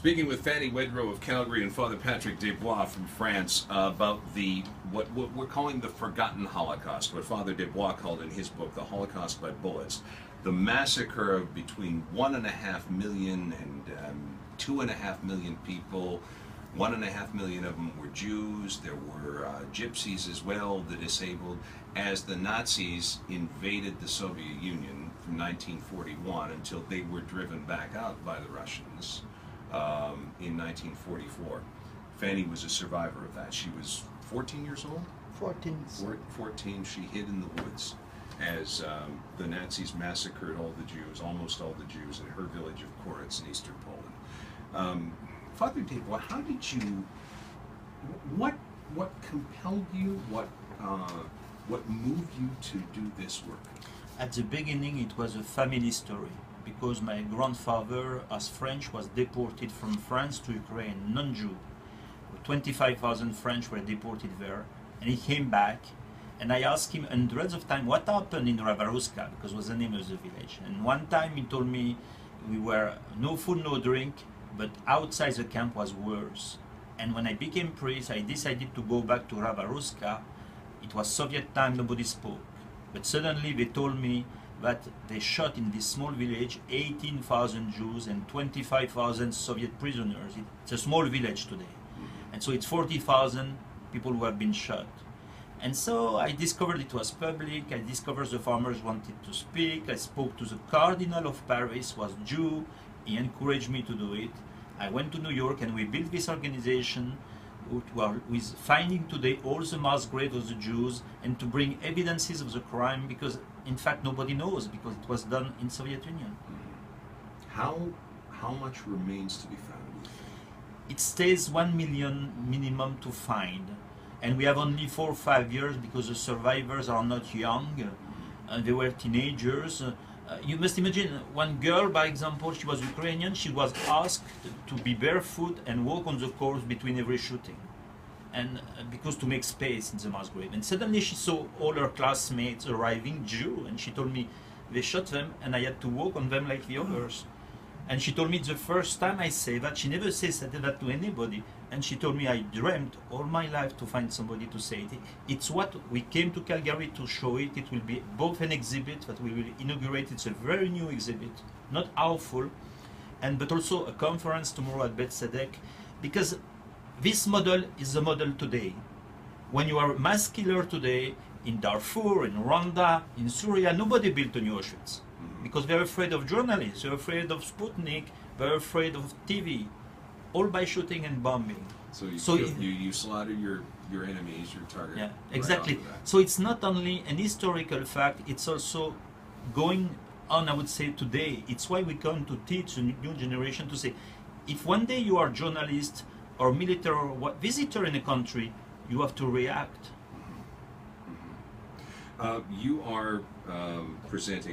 Speaking with Fanny Wedro of Calgary and Father Patrick Desbois from France about what we're calling the forgotten Holocaust, what Father Desbois called in his book, The Holocaust by Bullets, the massacre of between 1.5 million and 2.5 million people. 1.5 million of them were Jews. There were gypsies as well, the disabled, as the Nazis invaded the Soviet Union from 1941 until they were driven back out by the Russians in 1944. Fanny was a survivor of that. She was 14 years old? 14. 14. She hid in the woods as the Nazis massacred all the Jews, almost all the Jews, in her village of Koritz in eastern Poland. Father Desbois, how did you, what compelled you, what moved you to do this work? At the beginning it was a family story, because my grandfather, as French, was deported from France to Ukraine, non-Jew. 25,000 French were deported there, and he came back, and I asked him hundreds of times what happened in Ravaruska, because it was the name of the village. And one time he told me we were no food, no drink, but outside the camp was worse. And when I became priest, I decided to go back to Ravaruska. It was Soviet time, nobody spoke. But suddenly they told me that they shot in this small village 18,000 Jews and 25,000 Soviet prisoners. It's a small village today. And so it's 40,000 people who have been shot. And so I discovered it was public. I discovered the farmers wanted to speak. I spoke to the Cardinal of Paris, was Jew. He encouraged me to do it. I went to New York and we built this organization with finding today all the mass graves of the Jews and to bring evidences of the crime, because in fact nobody knows, because it was done in Soviet Union. How much remains to be found? It stays 1 million minimum to find, and we have only 4 or 5 years because the survivors are not young. They were teenagers. You must imagine one girl, by example, she was Ukrainian, she was asked to be barefoot and walk on the course between every shooting, and because to make space in the mass grave. And suddenly she saw all her classmates arriving, Jew, and she told me they shot them and I had to walk on them like the others. And she told me it's the first time I say that. She never says that to anybody. And she told me I dreamt all my life to find somebody to say it. It's what we came to Calgary to show it. It will be both an exhibit that we will inaugurate. It's a very new exhibit, not awful, but also a conference tomorrow at Beth Tzedek, because this model is the model today. When you are a mass killer today in Darfur, in Rwanda, in Syria, nobody built a new Auschwitz. Because they're afraid of journalists, they're afraid of Sputnik, they're afraid of TV, all by shooting and bombing. So you slaughter your enemies, your target. Yeah, exactly. Right. So it's not only an historical fact, it's also going on, I would say, today. It's why we come to teach the new generation to say, if one day you are a journalist or military or visitor in a country, you have to react. You are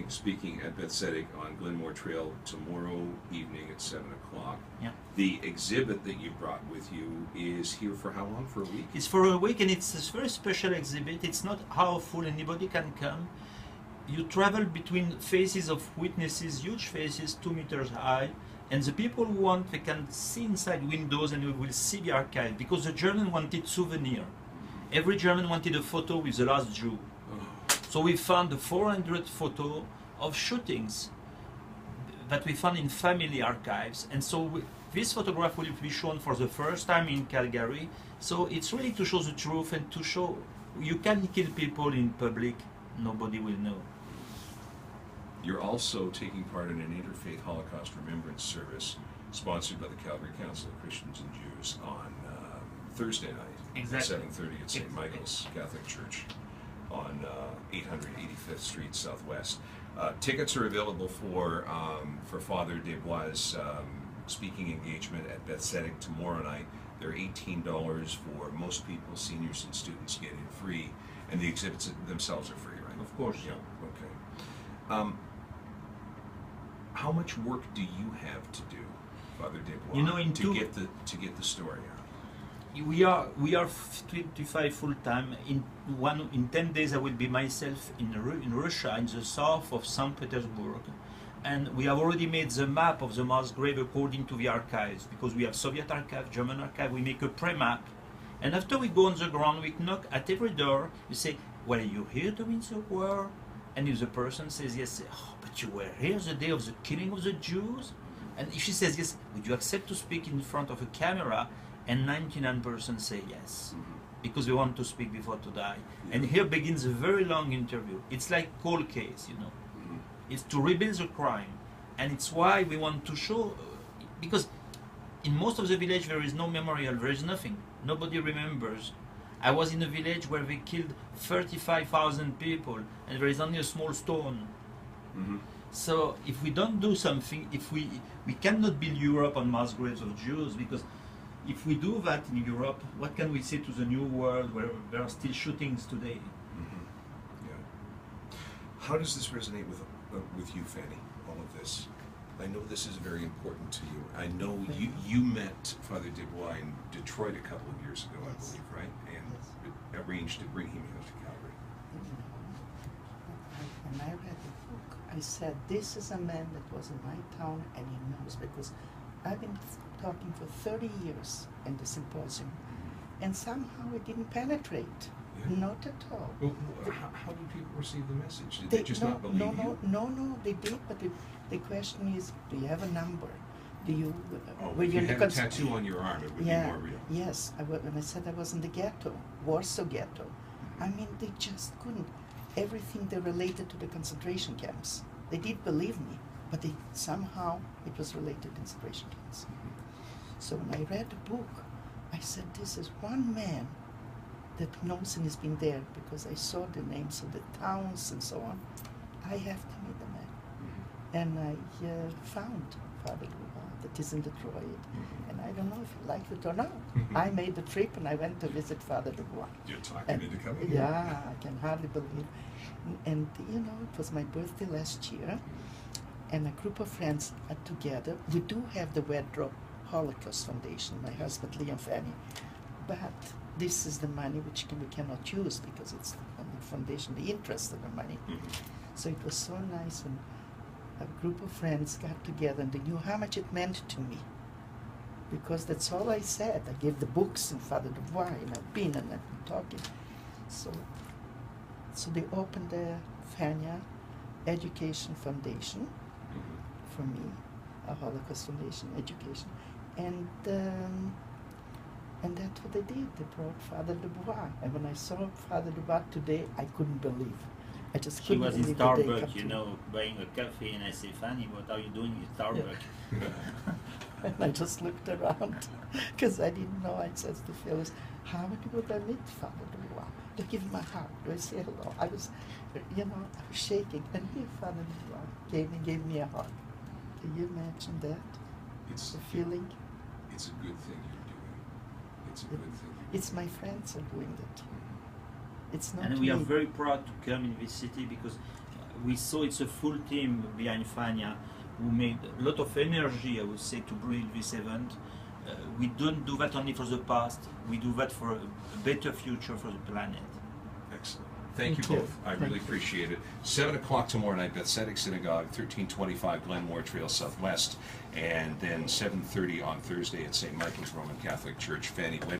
speaking at Beth Tzedek on Glenmore Trail tomorrow evening at 7 o'clock. Yeah. The exhibit that you brought with you is here for how long? For a week? It's for a week, and it's a very special exhibit. It's not how full anybody can come. You travel between faces of witnesses, huge faces, 2 meters high, and the people who want, they can see inside windows and we will see the archive, because the German wanted souvenir. Every German wanted a photo with the last Jew. So we found 400 photos of shootings that we found in family archives. And so this photograph will be shown for the first time in Calgary. So it's really to show the truth and to show you can kill people in public, nobody will know. You're also taking part in an interfaith Holocaust remembrance service sponsored by the Calgary Council of Christians and Jews on Thursday night at 7:30 at St. Michael's Catholic Church on 885th Street Southwest. Tickets are available for Father Desbois' speaking engagement at Beth Tzedek tomorrow night. They're $18 for most people. Seniors and students get in free, and the exhibits themselves are free, right? Of course. Yeah. Okay. How much work do you have to do, Father Desbois, to get the story out? We are 25 full time. In 10 days I will be myself in Russia, in the south of St. Petersburg, And we have already made the map of the mass grave according to the archives, because we have Soviet archive, German archive. We make a pre-map, and after we go on the ground, we knock at every door. You say, "Well, you here during the war?" And if the person says yes, say, "Oh, but you were here the day of the killing of the Jews?" And if she says yes, would you accept to speak in front of a camera? And 99% say yes, because we want to speak before to die. And here begins a very long interview. It's like cold case, you know. It's to rebuild the crime, and it's why we want to show, because in most of the village there is no memorial, there is nothing, nobody remembers. I was in a village where they killed 35,000 people, and there is only a small stone. So if we don't do something, if we cannot build Europe on mass graves of Jews, because if we do that in Europe, what can we say to the new world where there are still shootings today? Yeah. How does this resonate with you, Fanny, all of this? I know this is very important to you. I know you met Father Desbois in Detroit a couple of years ago, I believe, right? And arranged to bring him here to Calgary. When I read the book, I said, this is a man that was in my town and he knows, because I've been talking for 30 years in the symposium, and somehow it didn't penetrate. Not at all. Well, how do people receive the message? Did they just not believe you? No, they did, but the question is, do you have a number? Do you... if you had a tattoo on your arm, it would be more real. Yes, when I said I was in the ghetto, Warsaw ghetto, I mean, they just couldn't. Everything they related to the concentration camps. They did believe me, but somehow it was related to concentration camps. So when I read the book, I said, this is one man that knows and has been there, because I saw the names of the towns and so on. I have to meet the man. And I found Father Desbois that is in Detroit. And I don't know if he liked it or not. I made the trip and I went to visit Father Desbois. You're talking into coming. Yeah, I can hardly believe. And you know, it was my birthday last year, and a group of friends are together. We do have the Wedro Holocaust Foundation, my husband Lee and Fanny, but this is the money which we cannot use because it's on the foundation, the interest of the money. So it was so nice when a group of friends got together and they knew how much it meant to me, because that's all I said. I gave the books and Father Desbois, and I've been talking. So they opened the Fanny Education Foundation for me, a Holocaust Foundation education, and that's what they did. They brought Father Desbois, and when I saw Father Desbois today, I couldn't believe. I just couldn't believe. He was in Starbucks, you know, buying a coffee, and I say, Fanny, what are you doing in Starbucks? Yeah. And I just looked around because I didn't know. I said to Phyllis, how would I meet Father Desbois? Do I give him a hug? Do I say hello? I was, I was shaking. And here Father Desbois came and gave me a hug. Can you imagine that? It's the feeling. It's a good thing you're doing. It's a good thing. It's my friends are doing it. It's not. And we are very proud to come in this city because we saw it's a full team behind Fanny who made a lot of energy, I would say, to build this event. We don't do that only for the past, we do that for a better future for the planet. Excellent. Thank you both. I really appreciate it. 7 o'clock tomorrow night, Bethesda Synagogue, 1325 Glenmore Trail Southwest, and then 7:30 on Thursday at St. Michael's Roman Catholic Church. Fanny Wedro.